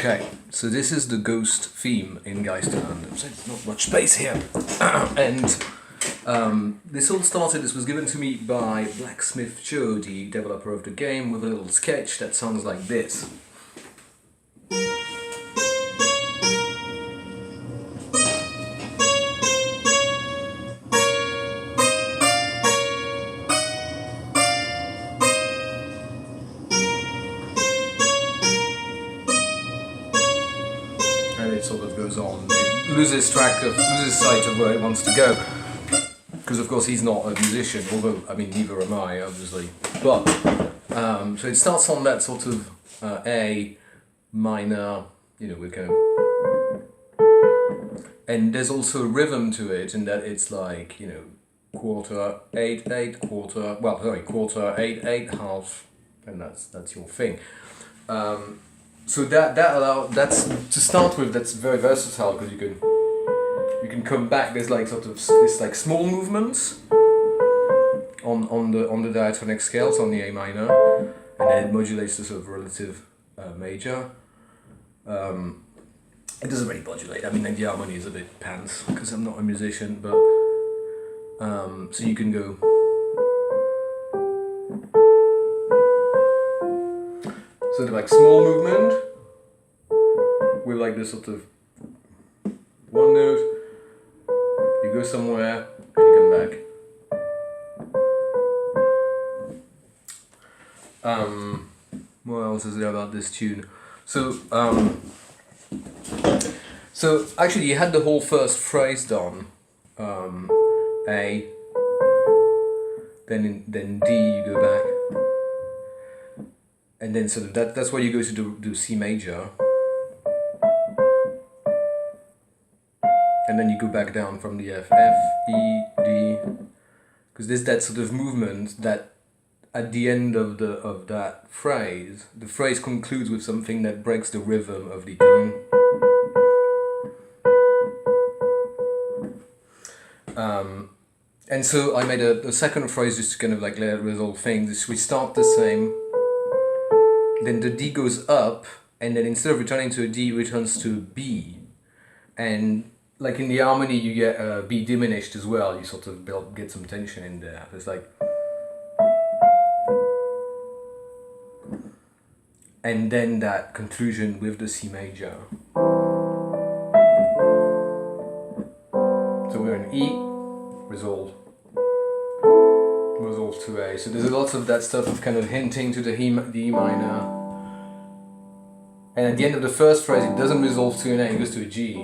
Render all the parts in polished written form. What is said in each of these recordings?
Okay, so this is the ghost theme in Geisterland. There's not much space here. And this all started, this was given to me by Blacksmith Joe, the developer of the game, with a little sketch that sounds like this. And it sort of goes on. It loses sight of where it wants to go. Because of course he's not a musician, although, I mean, neither am I, obviously. But, so it starts on that sort of A minor, you know, with kind of... And there's also a rhythm to it, in that it's like, you know, quarter, 8, 8, quarter, well, sorry, quarter, 8, 8, half, and that's your thing. So that's to start with. That's very versatile because you can come back. There's like sort of this like small movements on the diatonic scales on the A minor, and then it modulates the sort of relative major. It doesn't really modulate. I mean, like the harmony is a bit pants because I'm not a musician, but so you can go. Sort of like small movement with like this sort of one note, you go somewhere and you come back. What else is there about this tune? So actually you had the whole first phrase done, A, then D you go back. And then sort of that's where you go to do C major. And then you go back down from the F, E, D. Because there's that sort of movement that at the end of that phrase, the phrase concludes with something that breaks the rhythm of the tone. And so I made a second phrase just to kind of like let it resolve things. We start the same. Then the D goes up, and then instead of returning to a D, it returns to a B. And like in the harmony, you get a B diminished as well. You sort of get some tension in there. It's like... And then that conclusion with the C major. So we're in E, resolve to A. So there's a lot of that stuff of kind of hinting to the E minor. And at the end of the first phrase, it doesn't resolve to an A, it goes to a G.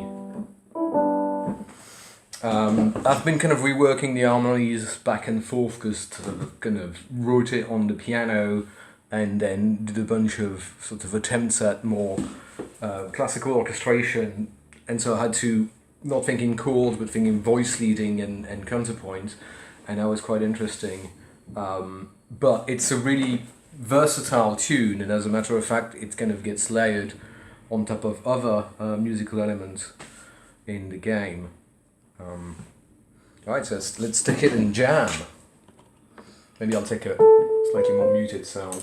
I've been kind of reworking the harmonies back and forth because I kind of wrote it on the piano and then did a bunch of sort of attempts at more classical orchestration. And so I had to, not think in chords, but think in voice leading and counterpoint. And that was quite interesting. But it's a really versatile tune, and as a matter of fact it kind of gets layered on top of other musical elements in the game. Alright, so let's take it and jam. Maybe I'll take a slightly more muted sound.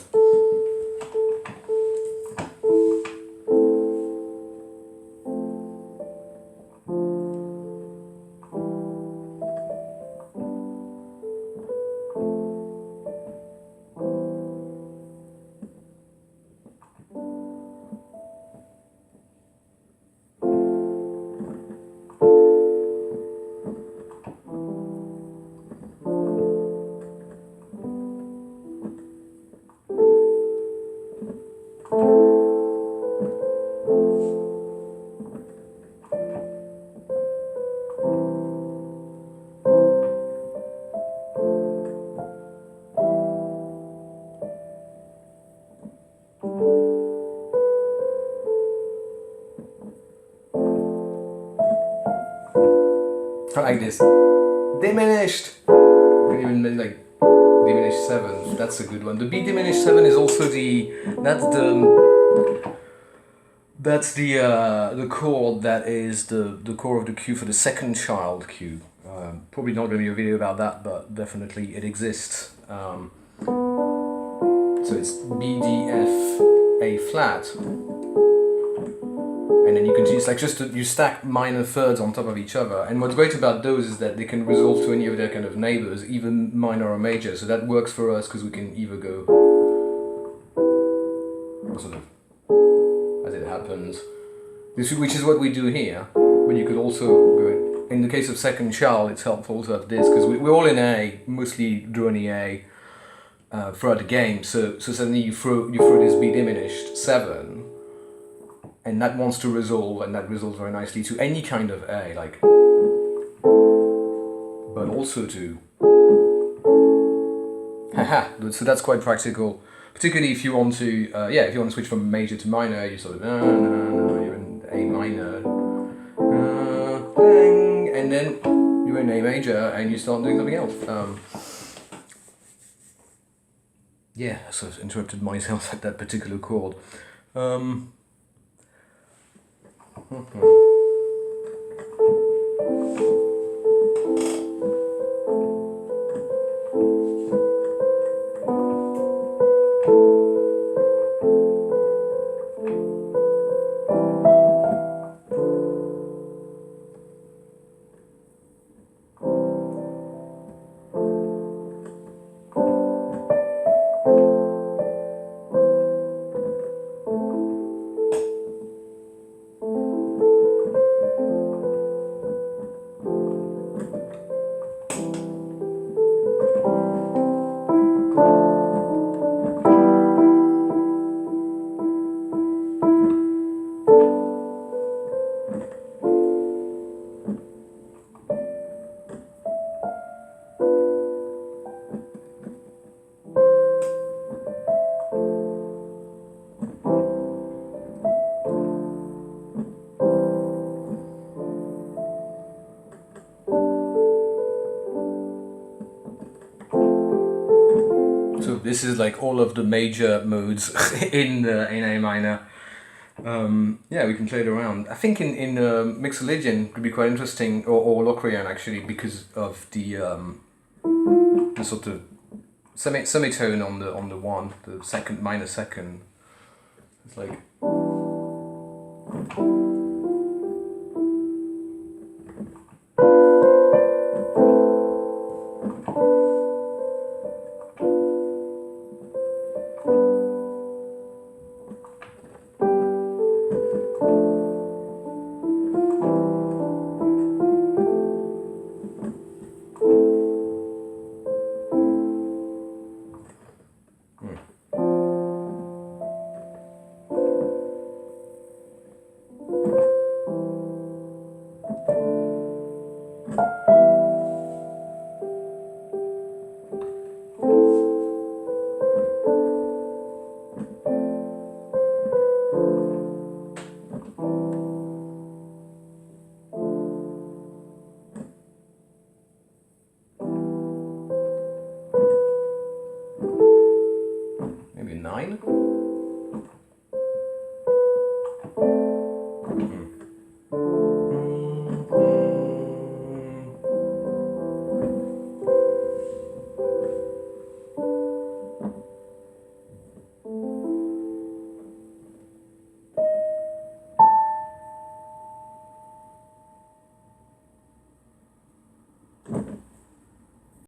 Like this. Diminished! You can even like diminished 7. That's a good one. The B diminished 7 is also that's the chord that is the core of the cue for the second child cue. Probably not going to be a video about that, but definitely it exists. So it's B, D, F, A flat. And then you continue, it's like just you stack minor thirds on top of each other. And what's great about those is that they can resolve to any of their kind of neighbors, even minor or major. So that works for us because we can either go sort of as it happens, which is what we do here. But you could also go in the case of second Charles, it's helpful to have this because we're all in A, mostly drony A throughout the game. So suddenly you throw this B diminished 7. And that wants to resolve, and that resolves very nicely to any kind of A, like, but also to, haha. So that's quite practical, particularly if you want to, if you want to switch from major to minor, you sort of, no, you're in A minor, dang, and then you're in A major, and you start doing something else. Yeah, I sort of interrupted myself at that particular chord. So this is like all of the major modes in A minor. Yeah, we can play it around. I think in Mixolydian could be quite interesting, or Locrian actually, because of the sort of semitone on the one, the second minor second. It's like. Maybe 9?